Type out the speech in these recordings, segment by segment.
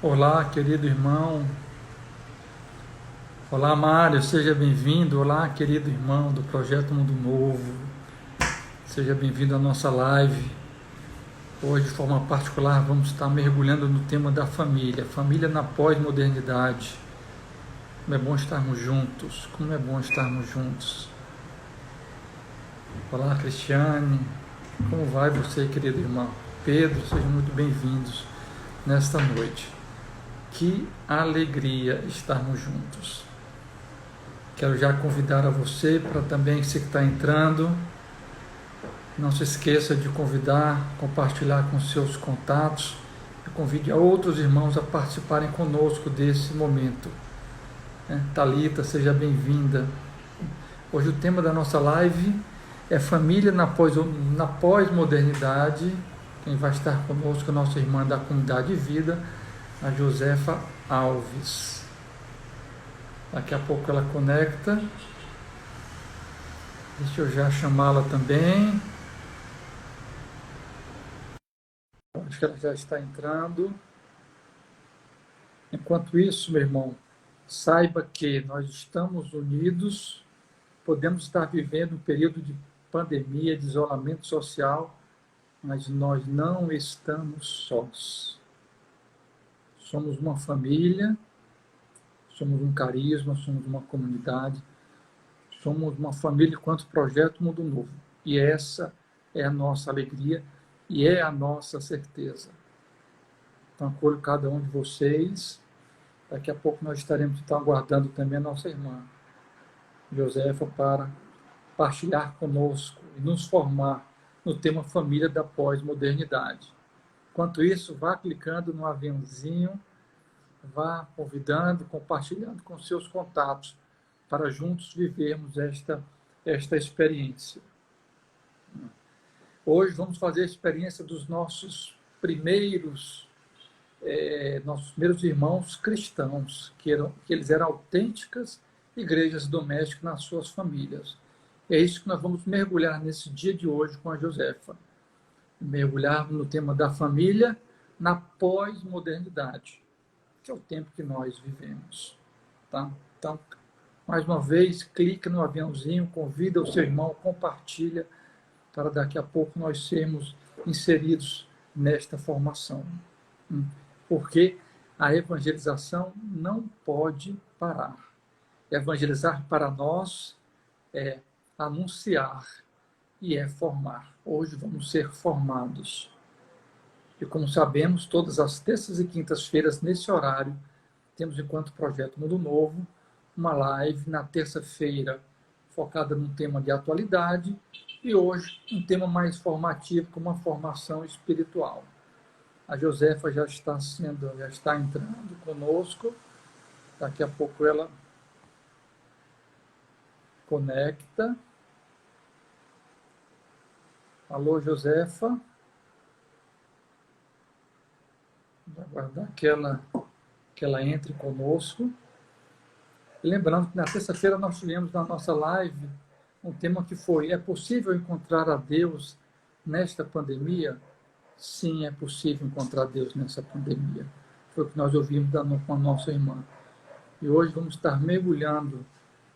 Olá, querido irmão. Olá, Mário, seja bem-vindo. Olá, querido irmão do Projeto Mundo Novo. Seja bem-vindo à nossa live. Hoje, de forma particular, vamos estar mergulhando no tema da família. Família na pós-modernidade. Como é bom estarmos juntos. Como é bom estarmos juntos. Olá, Cristiane. Como vai você, querido irmão? Pedro, sejam muito bem-vindos nesta noite. Que alegria estarmos juntos. Quero já convidar a você para também, você que está entrando, não se esqueça de convidar, compartilhar com seus contatos e convide a outros irmãos a participarem conosco desse momento. Thalita, seja bem-vinda. Hoje o tema da nossa live é família na pós-modernidade. Quem vai estar conosco é a nossa irmã da Comunidade de Vida, a Josefa Alves. Daqui a pouco ela conecta. Deixa eu já chamá-la também. Acho que ela já está entrando. Enquanto isso, meu irmão, saiba que nós estamos unidos, podemos estar vivendo um período de pandemia, de isolamento social, mas nós não estamos sós. Somos uma família, somos um carisma, somos uma comunidade, somos uma família enquanto Projeto Mundo Novo. E essa é a nossa alegria e é a nossa certeza. Então, acolho cada um de vocês. Daqui a pouco nós estaremos aguardando também a nossa irmã Josefa para partilhar conosco e nos formar no tema família da pós-modernidade. Enquanto isso, vá clicando no aviãozinho, vá convidando, compartilhando com seus contatos para juntos vivermos esta experiência. Hoje vamos fazer a experiência dos nossos primeiros irmãos cristãos, que eles eram autênticas igrejas domésticas nas suas famílias. É isso que nós vamos mergulhar nesse dia de hoje com a Josefa. Mergulhar no tema da família na pós-modernidade, que é o tempo que nós vivemos. Tá? Então, mais uma vez, clica no aviãozinho, convida o seu irmão, compartilha, para daqui a pouco nós sermos inseridos nesta formação. Porque a evangelização não pode parar. Evangelizar para nós é anunciar e é formar. Hoje vamos ser formados. E como sabemos, todas as terças e quintas-feiras, nesse horário, temos, enquanto Projeto Mundo Novo, uma live na terça-feira focada num tema de atualidade e hoje um tema mais formativo, com uma formação espiritual. A Josefa já está entrando conosco. Daqui a pouco ela conecta. Alô, Josefa. Vou aguardar que ela entre conosco. E lembrando que na terça-feira nós tivemos na nossa live um tema que foi: é possível encontrar a Deus nesta pandemia? Sim, é possível encontrar Deus nessa pandemia. Foi o que nós ouvimos com a nossa irmã. E hoje vamos estar mergulhando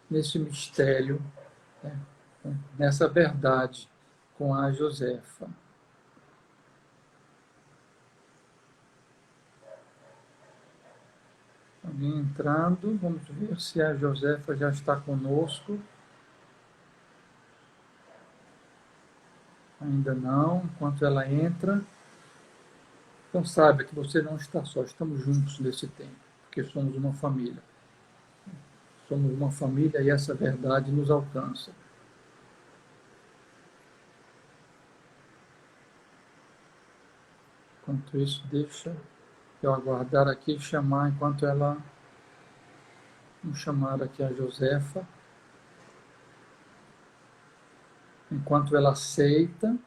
nesse mistério, nessa verdade, com a Josefa. Alguém entrando, vamos ver se a Josefa já está conosco. Ainda não, enquanto ela entra. Então saiba que você não está só, estamos juntos nesse tempo, porque somos uma família. Somos uma família e essa verdade nos alcança. Enquanto isso, deixa eu aguardar aqui e chamar enquanto ela... Vamos chamar aqui a Josefa. Enquanto ela aceita.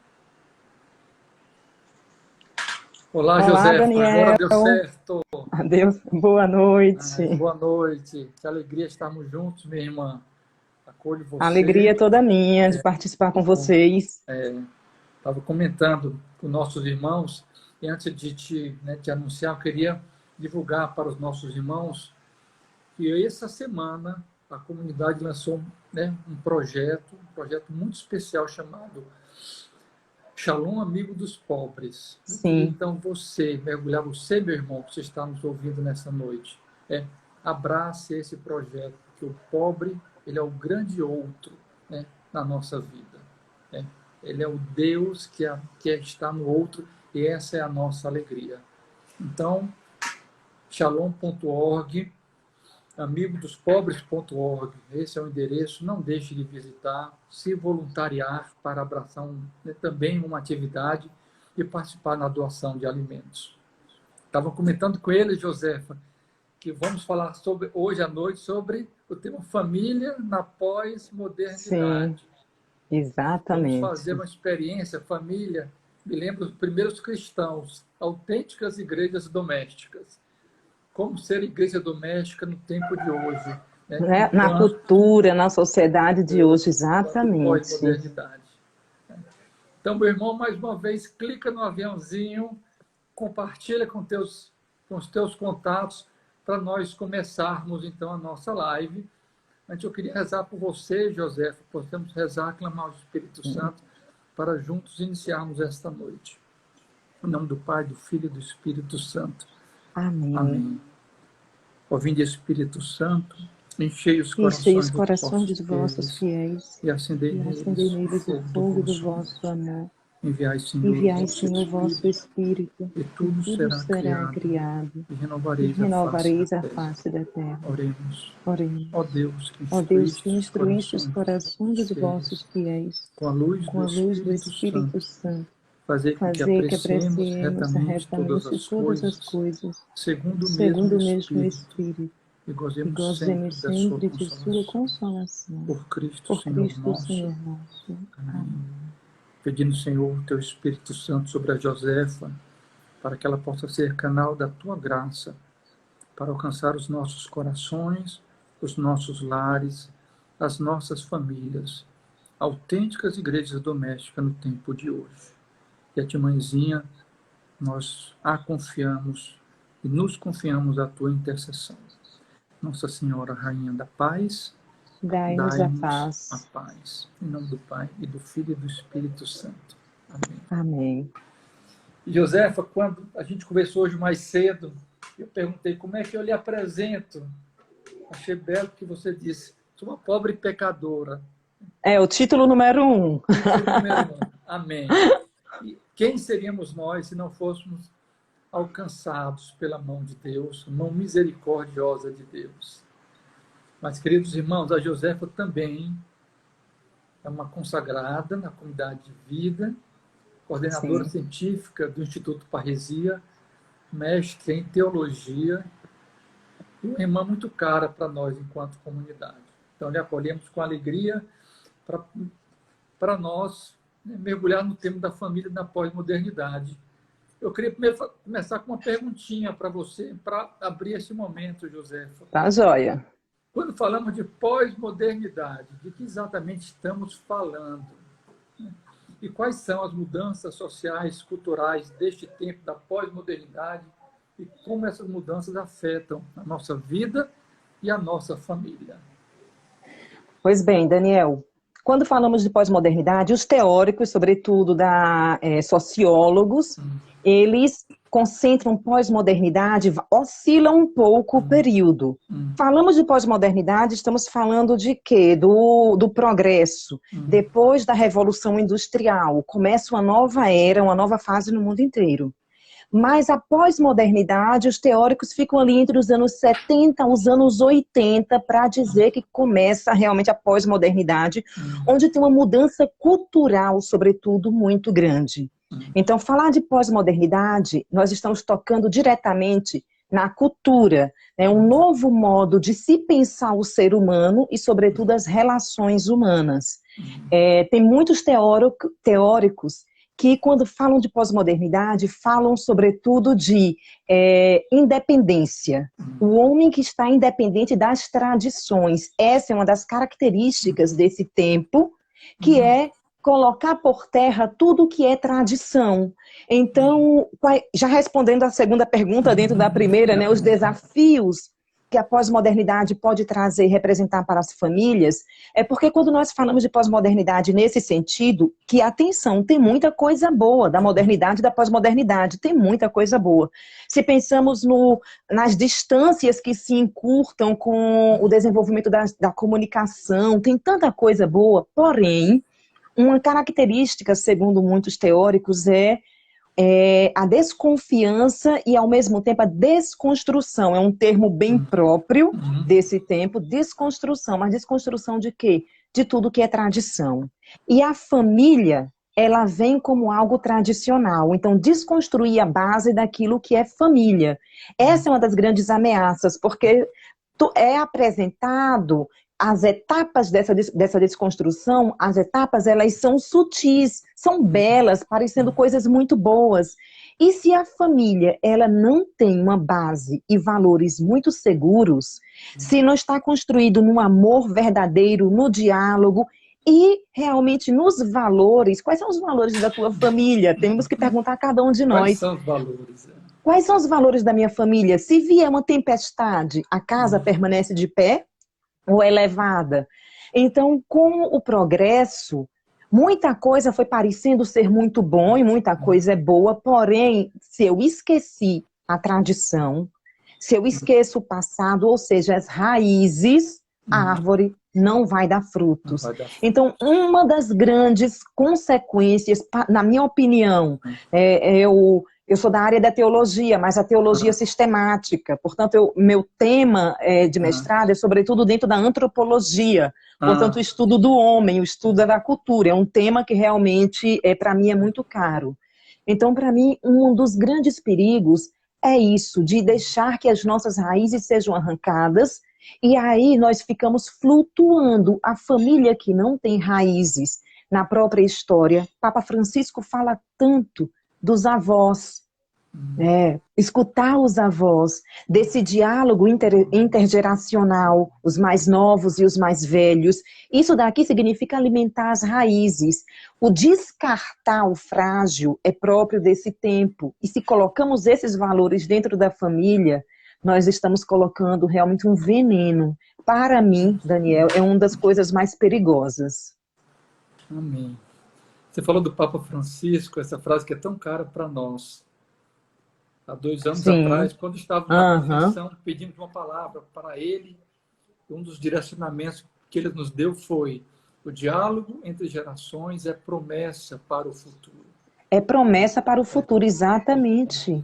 Olá, Josefa. Daniel. Agora deu certo. Adeus. Boa noite. Boa noite. Que alegria estarmos juntos, minha irmã. Acolho você. A alegria é toda minha de participar com vocês. Estava comentando com nossos irmãos, e antes de te anunciar, eu queria divulgar para os nossos irmãos que essa semana a comunidade lançou, né, um projeto muito especial chamado Shalom Amigo dos Pobres. Sim. Então você, mergulhar, você, meu irmão, que você está nos ouvindo nessa noite, abrace esse projeto, porque o pobre, ele é o grande outro, né, na nossa vida. Né? Ele é o Deus que está no outro, e essa é a nossa alegria. Então, shalom.org, amigodospobres.org, esse é o endereço, não deixe de visitar, se voluntariar para abraçar também uma atividade e participar na doação de alimentos. Estava comentando com ele, Josefa, que vamos falar hoje à noite sobre o tema família na pós-modernidade. Sim, exatamente. Vamos fazer uma experiência, família, me lembro dos primeiros cristãos, autênticas igrejas domésticas. Como ser igreja doméstica no tempo de hoje. Né? Na cultura, na sociedade de hoje, exatamente. Pós-modernidade. Então, meu irmão, mais uma vez, clica no aviãozinho, compartilha com os teus contatos, para nós começarmos, então, a nossa live. Antes, eu queria rezar por você, José, podemos rezar, clamar ao Espírito Santo, para juntos iniciarmos esta noite. Em nome do Pai, do Filho e do Espírito Santo. Amém. Amém. Ouvindo Espírito Santo, enchei os corações dos vossos fiéis e acendei neles o fogo do vosso amor. Enviai, Senhor, o vosso Espírito, e tudo será criado, e renovareis a face da terra. Oremos. Ó Deus, que instruíste os corações dos vossos fiéis com a luz do Espírito Santo, fazer com que apreciemos retamente todas as coisas, segundo o mesmo Espírito, e gozemos sempre de sua consolação. Por Cristo, Senhor nosso. Amém. Pedindo, Senhor, o teu Espírito Santo sobre a Josefa, para que ela possa ser canal da tua graça, para alcançar os nossos corações, os nossos lares, as nossas famílias, autênticas igrejas domésticas no tempo de hoje. E a ti, mãezinha, nós a confiamos e nos confiamos à tua intercessão. Nossa Senhora, Rainha da Paz, dai-nos a paz. A paz. Em nome do Pai, e do Filho e do Espírito Santo. Amém. Amém. E Josefa, quando a gente conversou hoje mais cedo, eu perguntei como é que eu lhe apresento. Achei belo que você disse, sou uma pobre pecadora. É o título número 1. Título número 1. Amém. E quem seríamos nós se não fôssemos alcançados pela mão de Deus, mão misericordiosa de Deus? Mas, queridos irmãos, a Josefa também é uma consagrada na comunidade de vida, coordenadora científica do Instituto Parresia, mestre em teologia, e uma irmã muito cara para nós enquanto comunidade. Então, lhe acolhemos com alegria para nós, né, mergulhar no tema da família na pós-modernidade. Eu queria primeiro começar com uma perguntinha para você, para abrir esse momento, Josefa. Tá joia. Quando falamos de pós-modernidade, de que exatamente estamos falando? E quais são as mudanças sociais, culturais deste tempo da pós-modernidade e como essas mudanças afetam a nossa vida e a nossa família? Pois bem, Daniel, quando falamos de pós-modernidade, os teóricos, sobretudo sociólogos, eles concentram pós-modernidade, oscilam um pouco o período. Falamos de pós-modernidade, estamos falando de quê? Do progresso. Depois da Revolução Industrial, começa uma nova era, uma nova fase no mundo inteiro. Mas a pós-modernidade, os teóricos ficam ali entre os anos 70 e os anos 80 para dizer que começa realmente a pós-modernidade, onde tem uma mudança cultural, sobretudo, muito grande. Então, falar de pós-modernidade, nós estamos tocando diretamente na cultura, né? Um novo modo de se pensar o ser humano e, sobretudo, as relações humanas. Tem muitos teóricos que, quando falam de pós-modernidade, falam, sobretudo, de independência. O homem que está independente das tradições. Essa é uma das características desse tempo, que é colocar por terra tudo que é tradição. Então, já respondendo a segunda pergunta dentro da primeira, né, os desafios que a pós-modernidade pode trazer e representar para as famílias, é porque quando nós falamos de pós-modernidade nesse sentido, que, atenção, tem muita coisa boa da modernidade e da pós-modernidade, tem muita coisa boa. Se pensamos nas distâncias que se encurtam com o desenvolvimento da comunicação, tem tanta coisa boa, porém, uma característica, segundo muitos teóricos, é a desconfiança e, ao mesmo tempo, a desconstrução. É um termo bem próprio desse tempo, desconstrução. Mas desconstrução de quê? De tudo que é tradição. E a família, ela vem como algo tradicional. Então, desconstruir a base daquilo que é família. Essa é uma das grandes ameaças, porque é apresentado as etapas dessa desconstrução, as etapas, elas são sutis, são belas, parecendo coisas muito boas. E se a família, ela não tem uma base e valores muito seguros, se não está construído no amor verdadeiro, no diálogo e realmente nos valores, quais são os valores da tua família? Temos que perguntar a cada um de nós. Quais são os valores? Quais são os valores da minha família? Se vier uma tempestade, a casa permanece de pé? Ou elevada. Então, com o progresso, muita coisa foi parecendo ser muito bom e muita coisa é boa, porém, se eu esqueci a tradição, se eu esqueço o passado, ou seja, as raízes, a árvore não vai dar frutos. Então, uma das grandes consequências, na minha opinião, eu sou da área da teologia, mas a teologia sistemática. Portanto, meu tema de mestrado é sobretudo dentro da antropologia. Portanto, o estudo do homem, o estudo da cultura. É um tema que realmente, para mim, é muito caro. Então, para mim, um dos grandes perigos é isso, de deixar que as nossas raízes sejam arrancadas, e aí nós ficamos flutuando. A família que não tem raízes na própria história. Papa Francisco fala tanto dos avós, escutar os avós, desse diálogo intergeracional, os mais novos e os mais velhos. Isso daqui significa alimentar as raízes. O descartar o frágil é próprio desse tempo. E se colocamos esses valores dentro da família, nós estamos colocando realmente um veneno. Para mim, Daniel, é uma das coisas mais perigosas. Amém. Você falou do Papa Francisco, essa frase que é tão cara para nós. Há 2 anos atrás, quando estávamos na convenção, pedimos uma palavra para ele, um dos direcionamentos que ele nos deu foi: o diálogo entre gerações é promessa para o futuro. É promessa para o futuro, exatamente.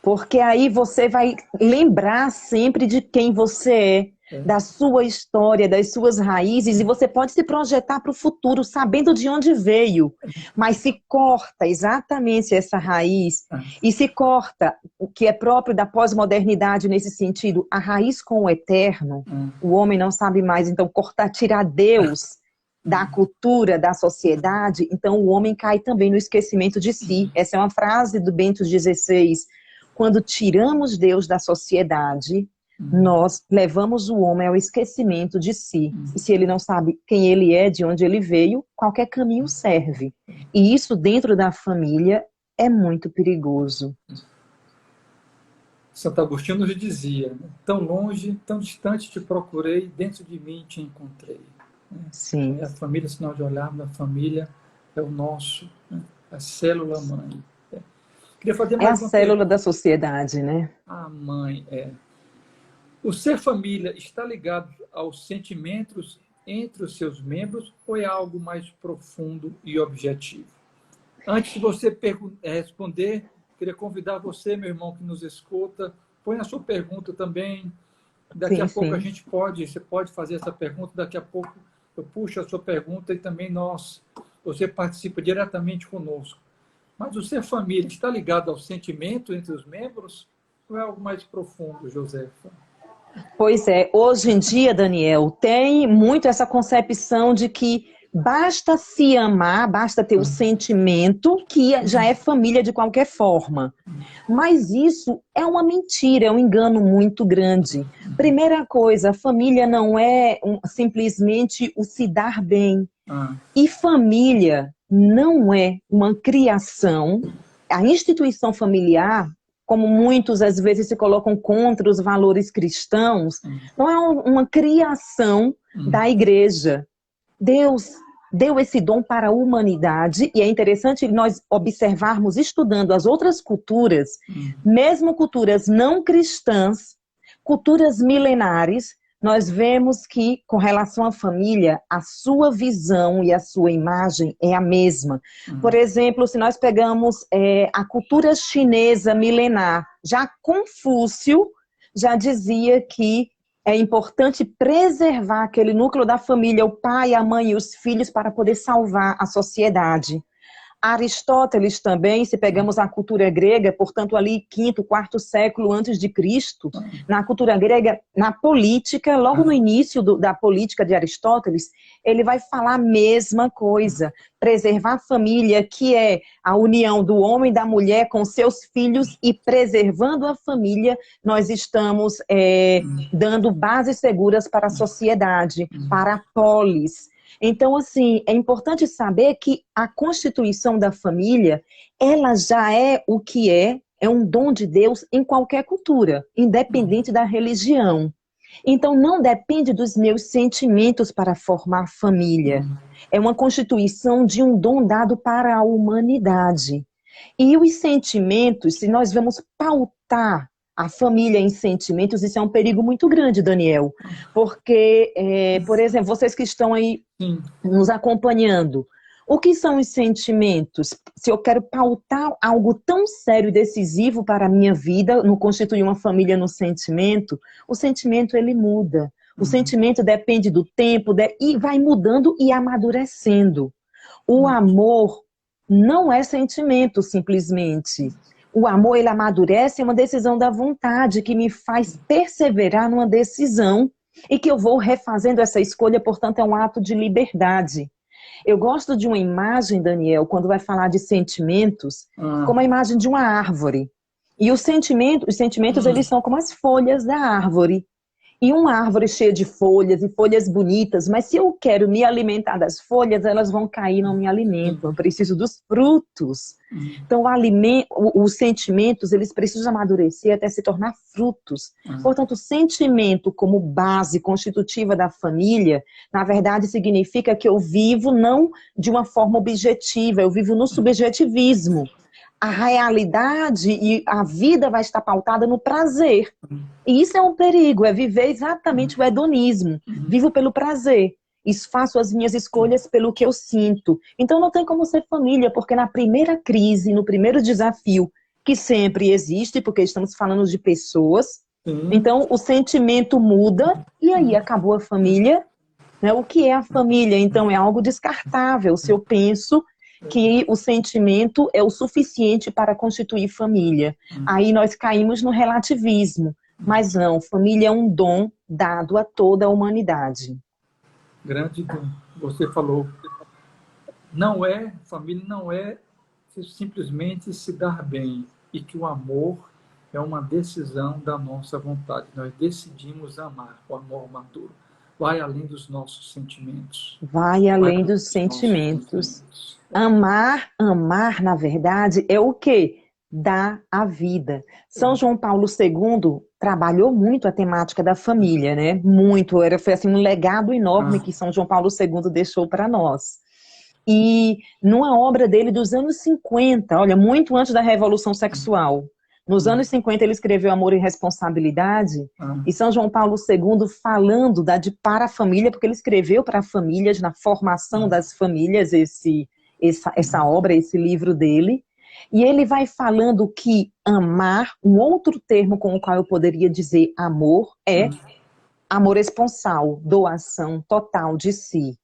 Porque aí você vai lembrar sempre de quem você é, da sua história, das suas raízes, e você pode se projetar para o futuro, sabendo de onde veio. Mas se corta exatamente essa raiz, e se corta o que é próprio da pós-modernidade nesse sentido, a raiz com o eterno, o homem não sabe mais, então tirar Deus da cultura, da sociedade, então o homem cai também no esquecimento de si. Essa é uma frase do Bento XVI. Quando tiramos Deus da sociedade, nós levamos o homem ao esquecimento de si. E se ele não sabe quem ele é, de onde ele veio, qualquer caminho serve. E isso dentro da família é muito perigoso. Santo Agostinho nos dizia: tão longe, tão distante te procurei, dentro de mim te encontrei. Sim. A família, se nós olharmos, a família é o nosso, a célula-mãe. Queria fazer mais a célula da sociedade, né? A mãe, O ser família está ligado aos sentimentos entre os seus membros ou é algo mais profundo e objetivo? Antes de você responder, queria convidar você, meu irmão, que nos escuta, põe a sua pergunta também. Daqui a pouco você pode fazer essa pergunta, daqui a pouco eu puxo a sua pergunta e também você participa diretamente conosco. Mas o ser família está ligado ao sentimento entre os membros ou é algo mais profundo, Josefa? Pois é, hoje em dia, Daniel, tem muito essa concepção de que basta se amar, basta ter o sentimento que já é família de qualquer forma. Mas isso é uma mentira, é um engano muito grande. Primeira coisa, a família não é simplesmente o se dar bem. E família não é uma criação. A instituição familiar, como muitos às vezes se colocam contra os valores cristãos, não é uma criação da igreja. Deus deu esse dom para a humanidade e é interessante nós observarmos, estudando as outras culturas, mesmo culturas não cristãs, culturas milenares, nós vemos que, com relação à família, a sua visão e a sua imagem é a mesma. Por exemplo, se nós pegamos a cultura chinesa milenar, já Confúcio já dizia que é importante preservar aquele núcleo da família, o pai, a mãe e os filhos, para poder salvar a sociedade. Aristóteles também, se pegamos a cultura grega, portanto ali quinto, quarto século antes de Cristo, na cultura grega, na política, logo no início da política de Aristóteles, ele vai falar a mesma coisa, preservar a família, que é a união do homem e da mulher com seus filhos, e preservando a família, nós estamos dando bases seguras para a sociedade, para a polis. Então, assim, é importante saber que a constituição da família, ela já é o que é um dom de Deus em qualquer cultura, independente da religião. Então, não depende dos meus sentimentos para formar família. É uma constituição de um dom dado para a humanidade. E os sentimentos, se nós vamos pautar a família em sentimentos, isso é um perigo muito grande, Daniel. Porque, por exemplo, vocês que estão aí nos acompanhando, o que são os sentimentos? Se eu quero pautar algo tão sério e decisivo para a minha vida, não constituir uma família no sentimento, o sentimento ele muda. O sentimento depende do tempo e vai mudando e amadurecendo. O amor não é sentimento, simplesmente. O amor, ele amadurece, é uma decisão da vontade que me faz perseverar numa decisão e que eu vou refazendo essa escolha, portanto, é um ato de liberdade. Eu gosto de uma imagem, Daniel, quando vai falar de sentimentos, como a imagem de uma árvore. E os sentimentos eles são como as folhas da árvore. E uma árvore cheia de folhas, e folhas bonitas, mas se eu quero me alimentar das folhas, elas vão cair, não me alimentam. Eu preciso dos frutos. Então, os sentimentos, eles precisam amadurecer até se tornar frutos. Portanto, o sentimento como base constitutiva da família, na verdade, significa que eu vivo não de uma forma objetiva, eu vivo no subjetivismo. A realidade e a vida vai estar pautada no prazer. E isso é um perigo, é viver exatamente o hedonismo. Vivo pelo prazer. Faço as minhas escolhas pelo que eu sinto. Então não tem como ser família, porque na primeira crise, no primeiro desafio, que sempre existe, porque estamos falando de pessoas, então o sentimento muda e aí acabou a família. Né? O que é a família? Então é algo descartável, se eu penso que o sentimento é o suficiente para constituir família. Aí nós caímos no relativismo. Mas não, família é um dom dado a toda a humanidade. Grande dom. Você falou, família não é simplesmente se dar bem, e que o amor é uma decisão da nossa vontade. Nós decidimos amar, o amor maduro. Vai além dos nossos sentimentos. Vai além dos sentimentos. Amar, na verdade, é o quê? Dar a vida. São João Paulo II trabalhou muito a temática da família, né? Muito. Foi assim, um legado enorme que São João Paulo II deixou para nós. E numa obra dele dos anos 50, olha, muito antes da Revolução Sexual, nos anos 50 ele escreveu Amor e Responsabilidade, e São João Paulo II falando para a família, porque ele escreveu para famílias, na formação das famílias, essa obra, esse livro dele, e ele vai falando que amar, um outro termo com o qual eu poderia dizer amor, é amor esponsal, doação total de si.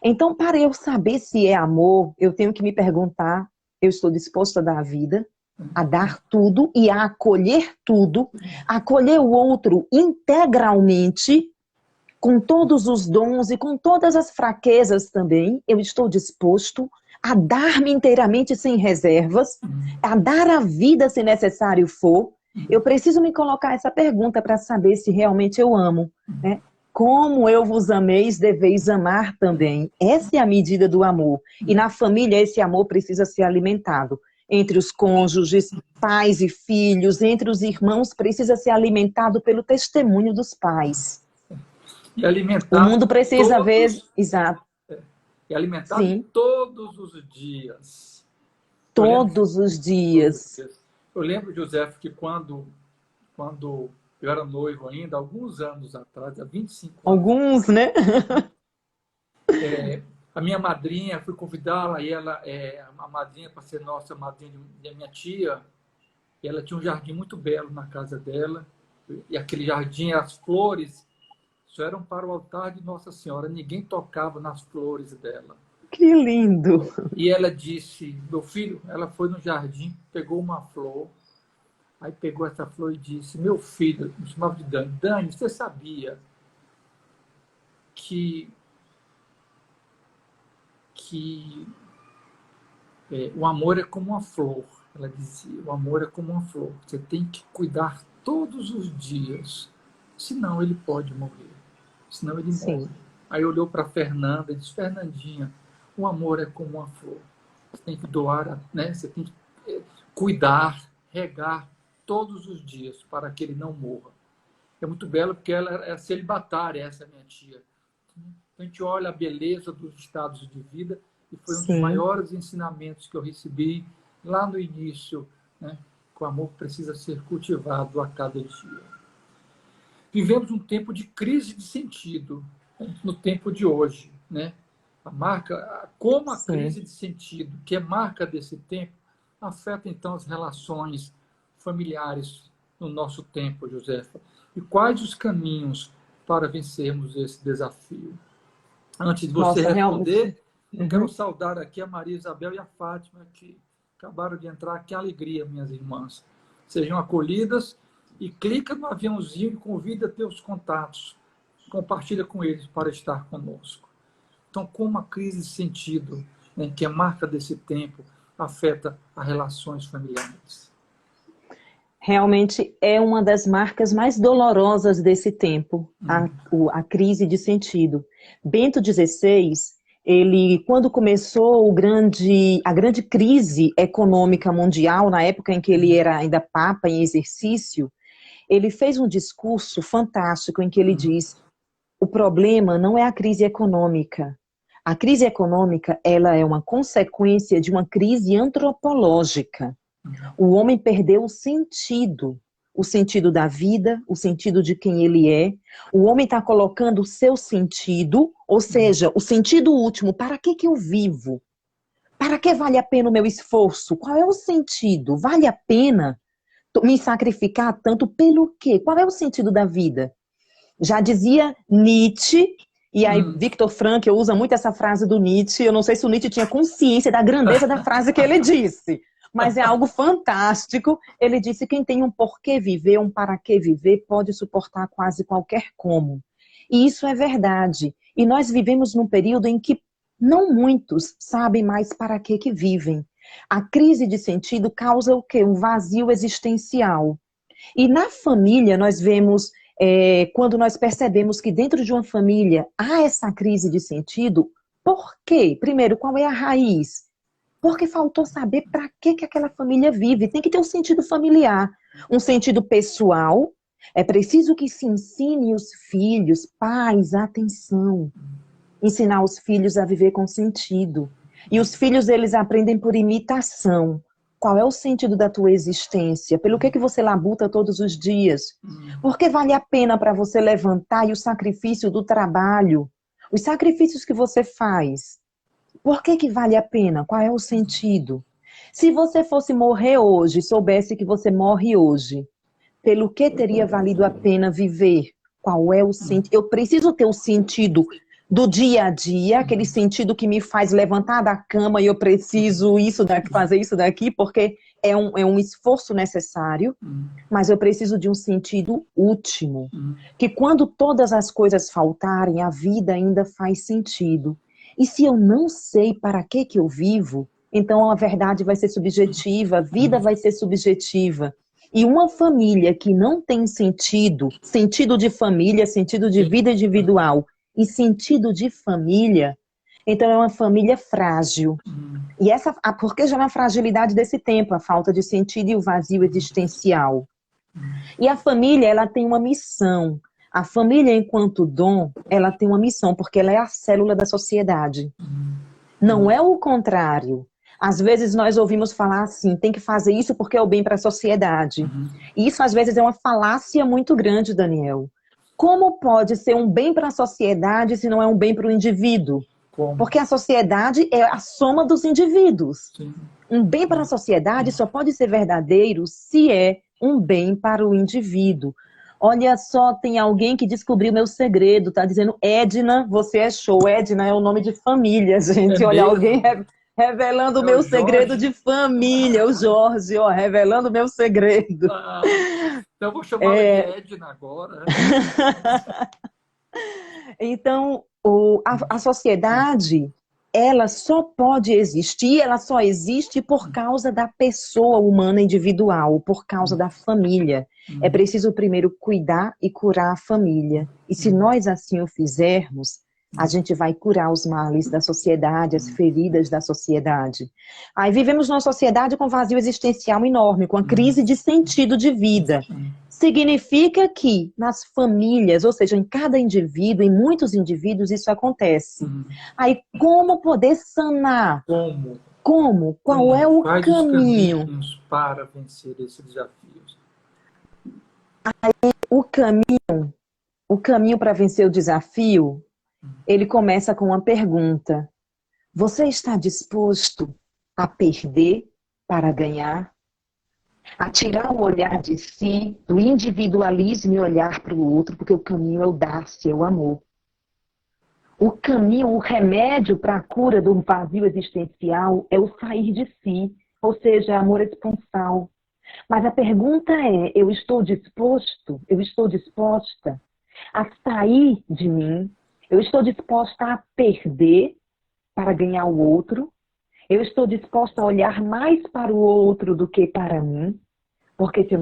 Então, para eu saber se é amor, eu tenho que me perguntar, eu estou disposta a dar a vida, a dar tudo e a acolher tudo, acolher o outro integralmente, com todos os dons e com todas as fraquezas também, eu estou disposto a dar-me inteiramente sem reservas, a dar a vida se necessário for. Eu preciso me colocar essa pergunta para saber se realmente eu amo, né? Como eu vos ameis, deveis amar também. Essa é a medida do amor. E na família esse amor precisa ser alimentado. Entre os cônjuges, pais e filhos, entre os irmãos, precisa ser alimentado pelo testemunho dos pais. E alimentado O mundo precisa ver... Exato. E alimentado Sim. todos os dias. Todos os dias. Eu lembro, José, que quando eu era noivo ainda, alguns anos atrás, há 25 anos. Alguns, né? A minha madrinha, fui convidá-la, e ela a madrinha para ser nossa madrinha da minha tia, e ela tinha um jardim muito belo na casa dela, e aquele jardim, as flores, só eram para o altar de Nossa Senhora, ninguém tocava nas flores dela. Que lindo! E ela disse, meu filho, ela foi no jardim, pegou uma flor, aí pegou essa flor e disse, meu filho, me chamava de Dani, Dani, você sabia que o amor é como uma flor. Ela dizia, o amor é como uma flor. Você tem que cuidar todos os dias, senão ele pode morrer. Senão ele morre. Aí olhou para Fernanda e disse, Fernandinha, o amor é como uma flor. Você tem que doar, né? Você tem que cuidar, regar todos os dias para que ele não morra. É muito belo porque ela é celibatária, essa minha tia. A gente olha a beleza dos estados de vida e foi um dos maiores ensinamentos que eu recebi lá no início, né? Que o amor precisa ser cultivado a cada dia. Vivemos um tempo de crise de sentido, né? No tempo de hoje, né? Como a crise de sentido, que é marca desse tempo, afeta então as relações familiares no nosso tempo, Josefa? E quais os caminhos para vencermos esse desafio? Antes de você responder, eu quero saudar aqui a Maria Isabel e a Fátima, que acabaram de entrar. Que alegria, minhas irmãs. Sejam acolhidas e clica no aviãozinho e convida teus contatos. Compartilha com eles para estar conosco. Então, como a crise de sentido, né, que é marca desse tempo, afeta as relações familiares? Realmente é uma das marcas mais dolorosas desse tempo, a crise de sentido. Bento XVI, ele, quando começou a grande crise econômica mundial, na época em que ele era ainda Papa em exercício, ele fez um discurso fantástico em que ele diz, o problema não é a crise econômica. A crise econômica, ela é uma consequência de uma crise antropológica. O homem perdeu o sentido da vida, o sentido de quem ele é. O homem está colocando o seu sentido, ou seja, o sentido último. Para que eu vivo? Para que vale a pena o meu esforço? Qual é o sentido? Vale a pena me sacrificar tanto pelo quê? Qual é o sentido da vida? Já dizia Nietzsche, e aí Viktor Frankl usa muito essa frase do Nietzsche. Eu não sei se o Nietzsche tinha consciência da grandeza da frase que ele disse. Mas é algo fantástico. Ele disse, quem tem um porquê viver, um para que viver, pode suportar quase qualquer como. E isso é verdade. E nós vivemos num período em que não muitos sabem mais para que vivem. A crise de sentido causa o quê? Um vazio existencial. E na família nós vemos, quando nós percebemos que dentro de uma família há essa crise de sentido, por quê? Primeiro, qual é a raiz? Porque faltou saber para que aquela família vive. Tem que ter um sentido familiar, um sentido pessoal. É preciso que se ensine os filhos, pais, atenção. Ensinar os filhos a viver com sentido. E os filhos, eles aprendem por imitação. Qual é o sentido da tua existência? Pelo que você labuta todos os dias? Porque vale a pena para você levantar e o sacrifício do trabalho? Os sacrifícios que você faz, por que vale a pena? Qual é o sentido? Se você fosse morrer hoje, soubesse que você morre hoje, pelo que teria valido a pena viver? Qual é o sentido? Eu preciso ter o sentido do dia a dia, aquele sentido que me faz levantar da cama e eu preciso fazer isso daqui, porque é um esforço necessário, mas eu preciso de um sentido último. Que quando todas as coisas faltarem, a vida ainda faz sentido. E se eu não sei para que eu vivo, então a verdade vai ser subjetiva, a vida vai ser subjetiva. E uma família que não tem sentido, sentido de família, sentido de vida individual e sentido de família, então é uma família frágil. E porque já é uma fragilidade desse tempo, a falta de sentido e o vazio existencial. E a família, ela tem uma missão. A família, enquanto dom, ela tem uma missão, porque ela é a célula da sociedade. Não é o contrário. Às vezes nós ouvimos falar assim, tem que fazer isso porque é o bem para a sociedade. E isso às vezes é uma falácia muito grande, Daniel. Como pode ser um bem para a sociedade se não é um bem para o indivíduo? Como? Porque a sociedade é a soma dos indivíduos. Sim. Um bem para a sociedade só pode ser verdadeiro se é um bem para o indivíduo. Olha só, tem alguém que descobriu meu segredo, tá dizendo, Edna, você é show. Edna é o nome de família, gente. É Olha, mesmo? alguém revelando o É meu o segredo Jorge? de família, o Jorge, ó, revelando o meu segredo. Ah, então eu vou chamá-la de Edna agora. Então, a sociedade, ela só pode existir, ela só existe por causa da pessoa humana individual, por causa da família. É preciso primeiro cuidar e curar a família. E se nós assim o fizermos, a gente vai curar os males da sociedade, as feridas da sociedade. Aí vivemos numa sociedade com vazio existencial enorme, com a crise de sentido de vida. Significa que nas famílias, ou seja, em cada indivíduo, em muitos indivíduos, isso acontece. Aí, como poder sanar? Como? Qual é o Quais os caminho? caminhos para vencer esses desafios? O caminho para vencer o desafio, ele começa com uma pergunta. Você está disposto a perder para ganhar? A tirar o olhar de si, do individualismo e olhar para o outro, porque o caminho é o dar-se, é o amor. O caminho, o remédio para a cura do vazio existencial é o sair de si, ou seja, amor esponsal. Mas a pergunta é, eu estou disposta a sair de mim? Eu estou disposta a perder para ganhar o outro? Eu estou disposta a olhar mais para o outro do que para mim? Porque se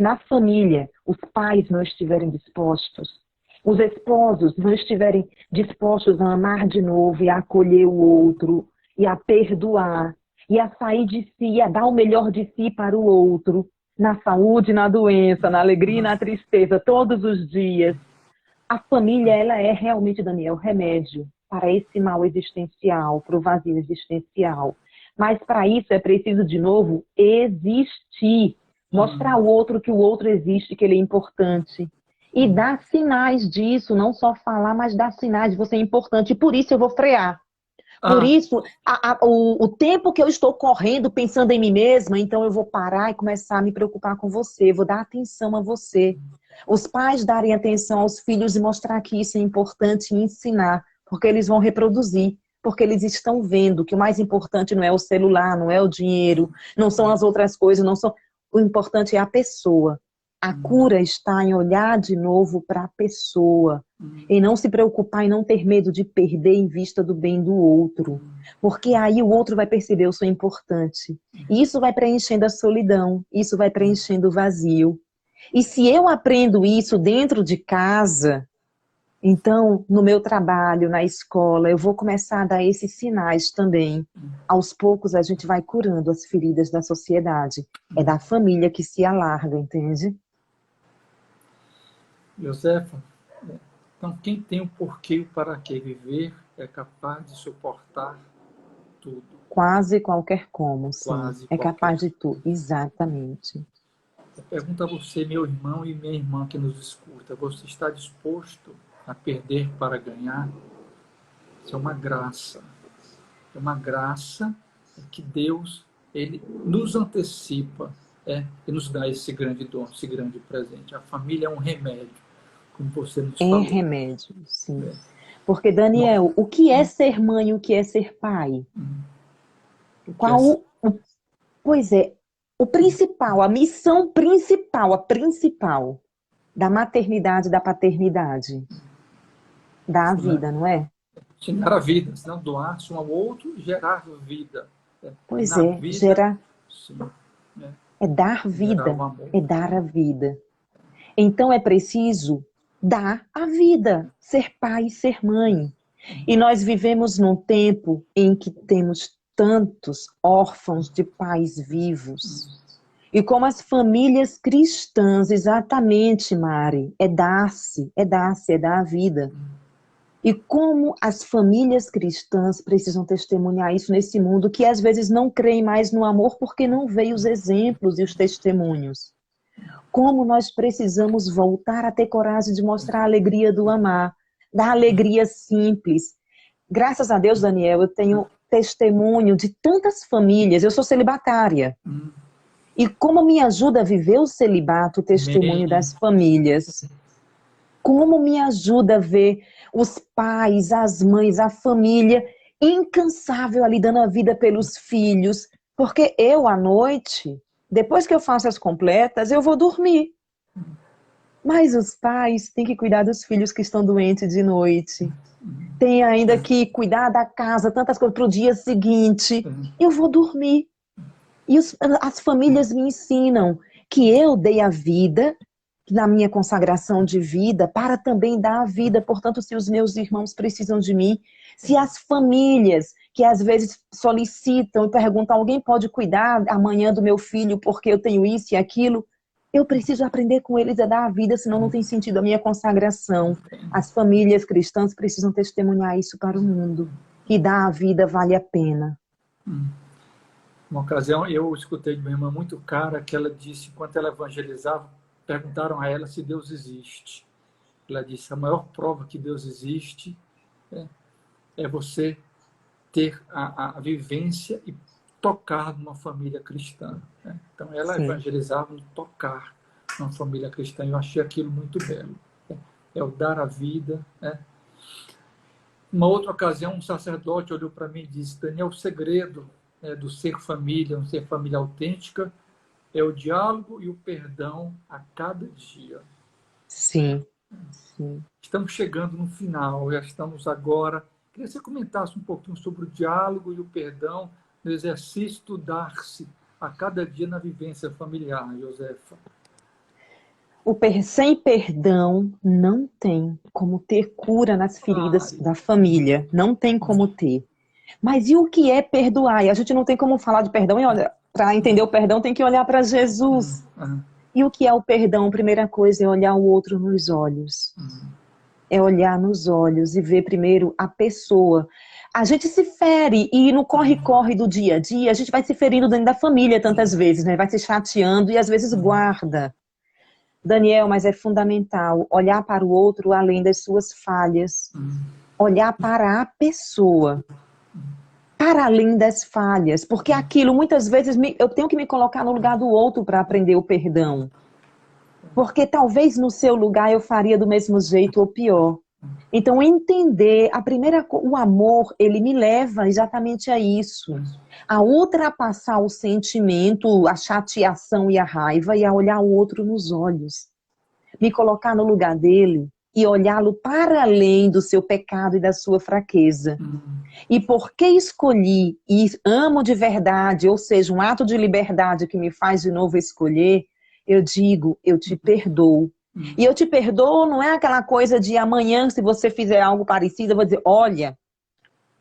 na família os pais não estiverem dispostos, os esposos não estiverem dispostos a amar de novo e a acolher o outro, e a perdoar, e a sair de si, e a dar o melhor de si para o outro, na saúde, na doença, na alegria e na tristeza, todos os dias. A família, ela é realmente, Daniel, remédio para esse mal existencial, para o vazio existencial. Mas para isso é preciso, de novo, existir. Mostrar ao outro que o outro existe, que ele é importante. E dar sinais disso, não só falar, mas dar sinais de você é importante. E por isso eu vou frear. Por isso, o tempo que eu estou correndo, pensando em mim mesma, então eu vou parar e começar a me preocupar com você, vou dar atenção a você. Os pais darem atenção aos filhos e mostrar que isso é importante e ensinar, porque eles vão reproduzir, porque eles estão vendo que o mais importante não é o celular, não é o dinheiro, não são as outras coisas, não são... O importante é a pessoa. A cura está em olhar de novo para a pessoa. E não se preocupar e não ter medo de perder em vista do bem do outro. Porque aí o outro vai perceber eu sou importante. E isso vai preenchendo a solidão. Isso vai preenchendo o vazio. E se eu aprendo isso dentro de casa, então no meu trabalho, na escola, eu vou começar a dar esses sinais também. Aos poucos a gente vai curando as feridas da sociedade. É da família que se alarga, entende? Josefa, então quem tem o porquê e o para quê viver é capaz de suportar tudo. Quase qualquer como, sim. Quase é qualquer. Capaz de tudo, exatamente. Eu pergunto a você, meu irmão e minha irmã que nos escuta, você está disposto a perder para ganhar? Isso é uma graça. É uma graça que Deus, Ele nos antecipa e nos dá esse grande dom, esse grande presente. A família é um remédio, como você nos falou. É remédio, sim. Porque, Daniel, o que é ser mãe e o que é ser pai? Pois é, O principal, a missão principal, a principal da maternidade e da paternidade. Dar a vida, não é? Gerar a vida, senão doar-se um ao outro, gerar vida. Pois Na é, vida, gerar, sim, é dar gerar vida, o amor. é dar a vida. Então é preciso dar a vida, ser pai e ser mãe. E nós vivemos num tempo em que temos tantos órfãos de pais vivos. E como as famílias cristãs, exatamente, Mari, é dar-se, é dar-se, é dar a vida. E como as famílias cristãs precisam testemunhar isso nesse mundo que às vezes não creem mais no amor porque não veem os exemplos e os testemunhos. Como nós precisamos voltar a ter coragem de mostrar a alegria do amar, da alegria simples. Graças a Deus, Daniel, eu tenho testemunho de tantas famílias, eu sou celibatária. E como me ajuda a viver o celibato, o testemunho das famílias. Como me ajuda a ver os pais, as mães, a família incansável ali dando a vida pelos filhos. Porque eu, à noite, depois que eu faço as completas, eu vou dormir. Mas os pais têm que cuidar dos filhos que estão doentes de noite. Tem ainda que cuidar da casa, tantas coisas para o dia seguinte. Eu vou dormir. E as famílias me ensinam que eu dei a vida na minha consagração de vida para também dar a vida. Portanto, se os meus irmãos precisam de mim, se as famílias que às vezes solicitam e perguntam, alguém pode cuidar amanhã do meu filho porque eu tenho isso e aquilo, eu preciso aprender com eles a dar a vida, senão não tem sentido a minha consagração. As famílias cristãs precisam testemunhar isso para o mundo, que dar a vida vale a pena. Uma ocasião, eu escutei de uma irmã muito cara que ela disse, enquanto ela evangelizava, perguntaram a ela se Deus existe. Ela disse, a maior prova que Deus existe é você ter a vivência e tocar numa família cristã. Então, ela Sim. evangelizava no tocar numa família cristã. Eu achei aquilo muito belo. É o dar a vida. Uma outra ocasião, um sacerdote olhou para mim e disse, Daniel, o segredo do ser família, um ser família autêntica, é o diálogo e o perdão a cada dia. Sim. Sim. Estamos chegando no final, já estamos agora. Queria que você comentasse um pouquinho sobre o diálogo e o perdão no exercício do dar-se a cada dia na vivência familiar, Josefa. Sem perdão não tem como ter cura nas feridas da família. Não tem como ter. Mas e o que é perdoar? E a gente não tem como falar de perdão. Para entender o perdão tem que olhar para Jesus. E o que é o perdão? Primeira coisa é olhar o outro nos olhos. É olhar nos olhos e ver primeiro a pessoa. A gente se fere e no corre-corre do dia a dia, a gente vai se ferindo dentro da família tantas vezes, né? Vai se chateando e às vezes guarda. Daniel, mas é fundamental olhar para o outro além das suas falhas. Olhar para a pessoa. Para além das falhas. Porque aquilo, muitas vezes, eu tenho que me colocar no lugar do outro para aprender o perdão. Porque talvez no seu lugar eu faria do mesmo jeito ou pior. Então, entender, o amor, ele me leva exatamente a isso. A ultrapassar o sentimento, a chateação e a raiva e a olhar o outro nos olhos. Me colocar no lugar dele e olhá-lo para além do seu pecado e da sua fraqueza. E porque escolhi e amo de verdade, ou seja, um ato de liberdade que me faz de novo escolher, eu digo, eu te perdoo. E eu te perdoo não é aquela coisa de amanhã, se você fizer algo parecido, eu vou dizer, olha,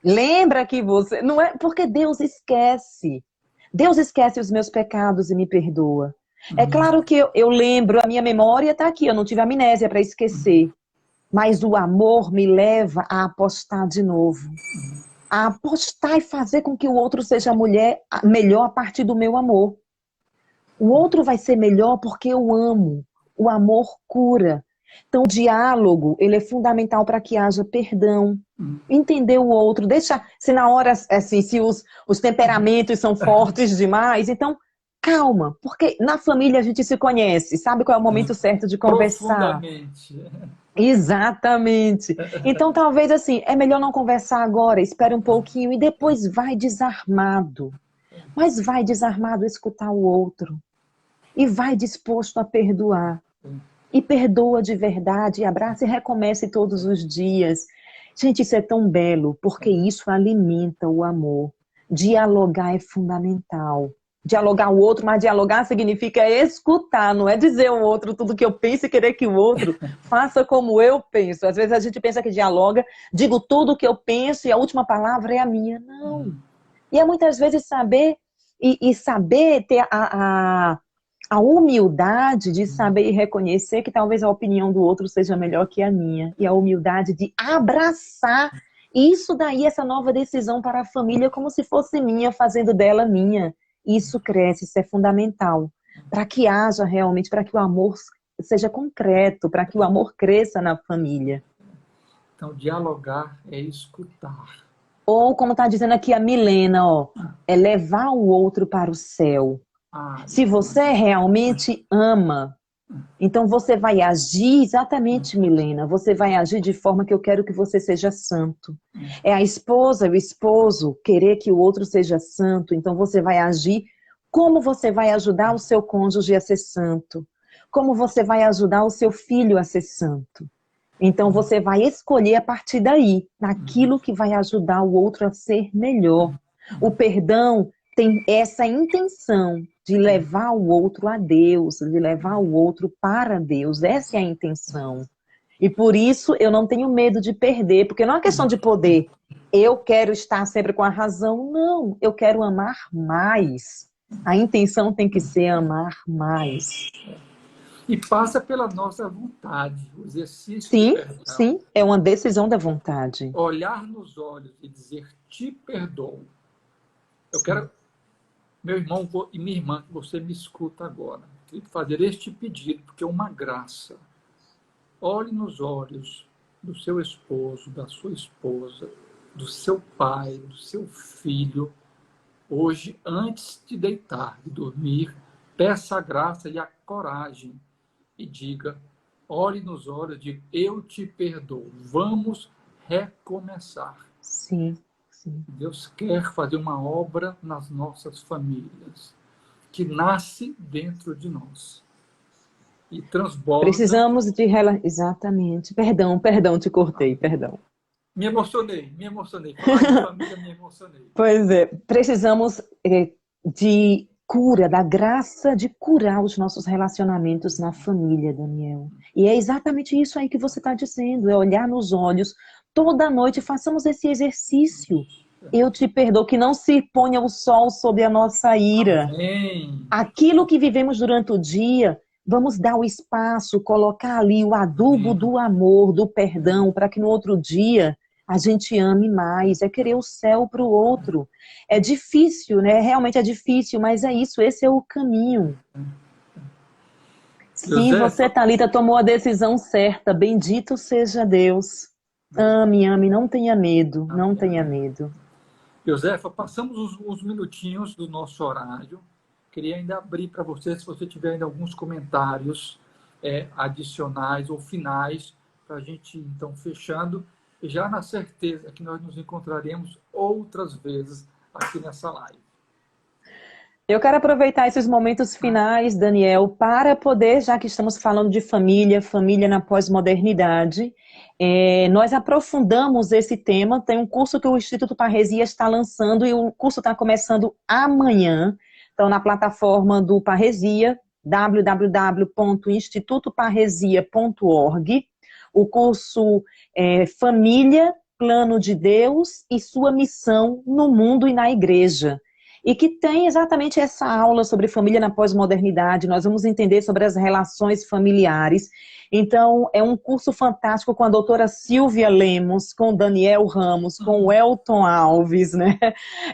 lembra que você... Não é porque Deus esquece. Deus esquece os meus pecados e me perdoa. É claro que eu lembro, a minha memória está aqui, eu não tive amnésia para esquecer. Mas o amor me leva a apostar de novo. A apostar e fazer com que o outro seja melhor a partir do meu amor. O outro vai ser melhor porque eu amo. O amor cura. Então, o diálogo, ele é fundamental para que haja perdão. Entender o outro. Se na hora, assim, se os temperamentos são fortes demais, então, calma. Porque na família a gente se conhece, sabe qual é o momento certo de conversar. Profundamente. Exatamente. Então, talvez assim, é melhor não conversar agora, espere um pouquinho e depois vai desarmado. mas vai desarmado a escutar o outro. E vai disposto a perdoar. E perdoa de verdade, e abraça e recomece todos os dias. Gente, isso é tão belo, porque isso alimenta o amor. Dialogar é fundamental. Dialogar o outro, mas dialogar significa escutar, não é dizer ao outro tudo que eu penso e querer que o outro faça como eu penso. Às vezes a gente pensa que dialoga, digo tudo o que eu penso e a última palavra é a minha. Não. E é muitas vezes saber, saber ter a humildade de saber e reconhecer que talvez a opinião do outro seja melhor que a minha. E a humildade de abraçar isso daí, essa nova decisão para a família, como se fosse minha, fazendo dela minha. Isso cresce, isso é fundamental. Para que haja realmente, para que o amor seja concreto, para que o amor cresça na família. Então, dialogar é escutar. Ou, como está dizendo aqui a Milena, ó, é levar o outro para o céu. Se você realmente ama, então você vai agir exatamente, Milena, você vai agir de forma que eu quero que você seja santo. É a esposa, o esposo querer que o outro seja santo, então você vai agir como você vai ajudar o seu cônjuge a ser santo, como você vai ajudar o seu filho a ser santo. Então você vai escolher a partir daí, naquilo que vai ajudar o outro a ser melhor. O perdão tem essa intenção de levar o outro a Deus, de levar o outro para Deus. Essa é a intenção. E por isso eu não tenho medo de perder, porque não é uma questão de poder. Eu quero estar sempre com a razão. Não, eu quero amar mais. A intenção tem que ser amar mais. E passa pela nossa vontade, o exercício Sim, do perdão. sim, é uma decisão da vontade. Olhar nos olhos e dizer, te perdoo. Eu quero, meu irmão e minha irmã, que você me escuta agora, queria fazer este pedido, porque é uma graça. Olhe nos olhos do seu esposo, da sua esposa, do seu pai, do seu filho. Hoje, antes de deitar e dormir, peça a graça e a coragem e diga, olhe nos olhos e diga, eu te perdoo, vamos recomeçar. Sim, sim. Deus quer fazer uma obra nas nossas famílias, que nasce dentro de nós e transborda. Precisamos de... Exatamente. Perdão, te cortei, perdão. Me emocionei. Falar de família, me emocionei. Pois é, precisamos de cura, da graça de curar os nossos relacionamentos na família, Daniel. E é exatamente isso aí que você está dizendo, é olhar nos olhos. Toda noite façamos esse exercício. Eu te perdoo, que não se ponha o sol sobre a nossa ira. Amém. Aquilo que vivemos durante o dia, vamos dar o espaço, colocar ali o adubo do amor, do perdão, para que no outro dia a gente ame mais, é querer o céu para o outro. É difícil, né? Realmente é difícil, mas é isso, esse é o caminho. Sim, você, Thalita, tomou a decisão certa, bendito seja Deus. Ame, não tenha medo, não tenha medo. Josefa, passamos os minutinhos do nosso horário. Queria ainda abrir para você, se você tiver ainda alguns comentários adicionais ou finais, para a gente, então, fechando, e já na certeza que nós nos encontraremos outras vezes aqui nessa live. Eu quero aproveitar esses momentos finais, Daniel, para poder, já que estamos falando de família, família na pós-modernidade, nós aprofundamos esse tema. Tem um curso que o Instituto Parresia está lançando e o curso está começando amanhã. Então, na plataforma do Parresia, www.institutoparresia.org, o curso Família, Plano de Deus e Sua Missão no Mundo e na Igreja. E que tem exatamente essa aula sobre família na pós-modernidade. Nós vamos entender sobre as relações familiares. Então, é um curso fantástico com a doutora Silvia Lemos, com o Daniel Ramos, com o Elton Alves, né?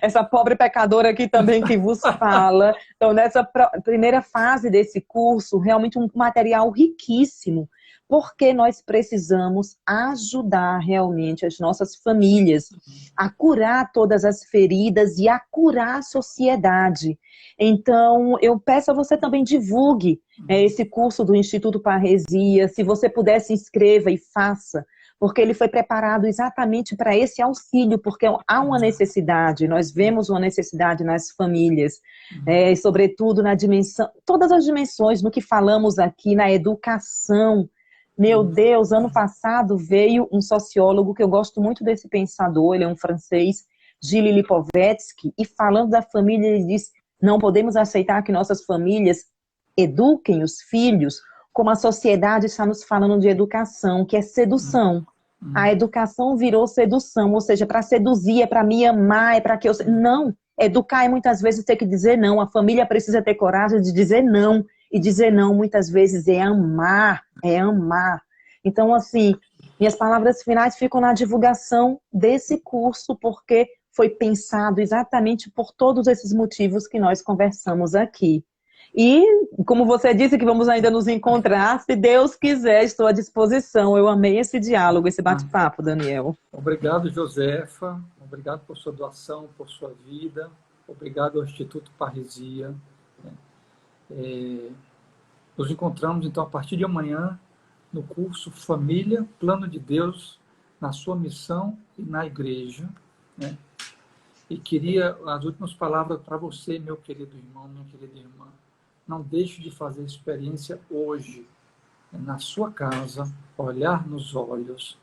Essa pobre pecadora aqui também que vos fala. Então, nessa primeira fase desse curso, realmente um material riquíssimo, porque nós precisamos ajudar realmente as nossas famílias a curar todas as feridas e a curar a sociedade. Então, eu peço a você também divulgue esse curso do Instituto Parresia. Se você puder, se inscreva e faça, porque ele foi preparado exatamente para esse auxílio, porque há uma necessidade, nós vemos uma necessidade nas famílias, e sobretudo na dimensão, todas as dimensões, no que falamos aqui, na educação. Meu Deus, ano passado veio um sociólogo, que eu gosto muito desse pensador, ele é um francês, Gilles Lipovetsky, e falando da família, ele diz, não podemos aceitar que nossas famílias eduquem os filhos como a sociedade está nos falando de educação, que é sedução. A educação virou sedução, ou seja, para seduzir, é para me amar, é para que eu... Não, educar é muitas vezes ter que dizer não, a família precisa ter coragem de dizer não, e dizer não muitas vezes é amar, é amar. Então, assim, minhas palavras finais ficam na divulgação desse curso, porque foi pensado exatamente por todos esses motivos que nós conversamos aqui. E, como você disse que vamos ainda nos encontrar, se Deus quiser, estou à disposição. Eu amei esse diálogo, esse bate-papo, Daniel. Obrigado, Josefa. Obrigado por sua doação, por sua vida. Obrigado ao Instituto Parresia. Nos encontramos, então, a partir de amanhã, no curso Família, Plano de Deus, na sua missão e na igreja. E queria as últimas palavras para você, meu querido irmão, minha querida irmã. Não deixe de fazer experiência hoje, na sua casa, olhar nos olhos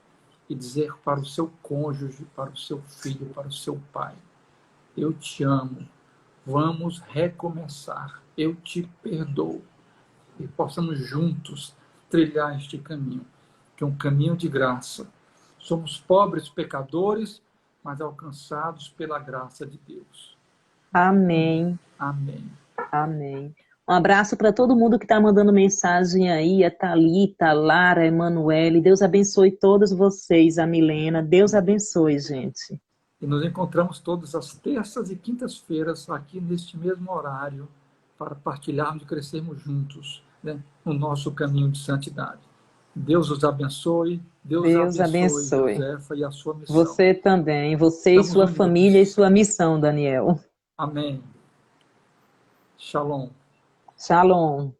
e dizer para o seu cônjuge, para o seu filho, para o seu pai: eu te amo, vamos recomeçar, eu te perdoo. E possamos juntos trilhar este caminho, que é um caminho de graça. Somos pobres pecadores, mas alcançados pela graça de Deus. Amém. Amém. Amém. Um abraço para todo mundo que está mandando mensagem aí, a Thalita, a Lara, a Emanuele. Deus abençoe todos vocês, a Milena. Deus abençoe, gente. E nos encontramos todas as terças e quintas-feiras aqui neste mesmo horário para partilharmos e crescermos juntos, no nosso caminho de santidade. Deus os abençoe. Deus abençoe, Josefa, e a sua missão. Você também. Você e sua família e sua missão, Daniel. Amém. Shalom. Shalom.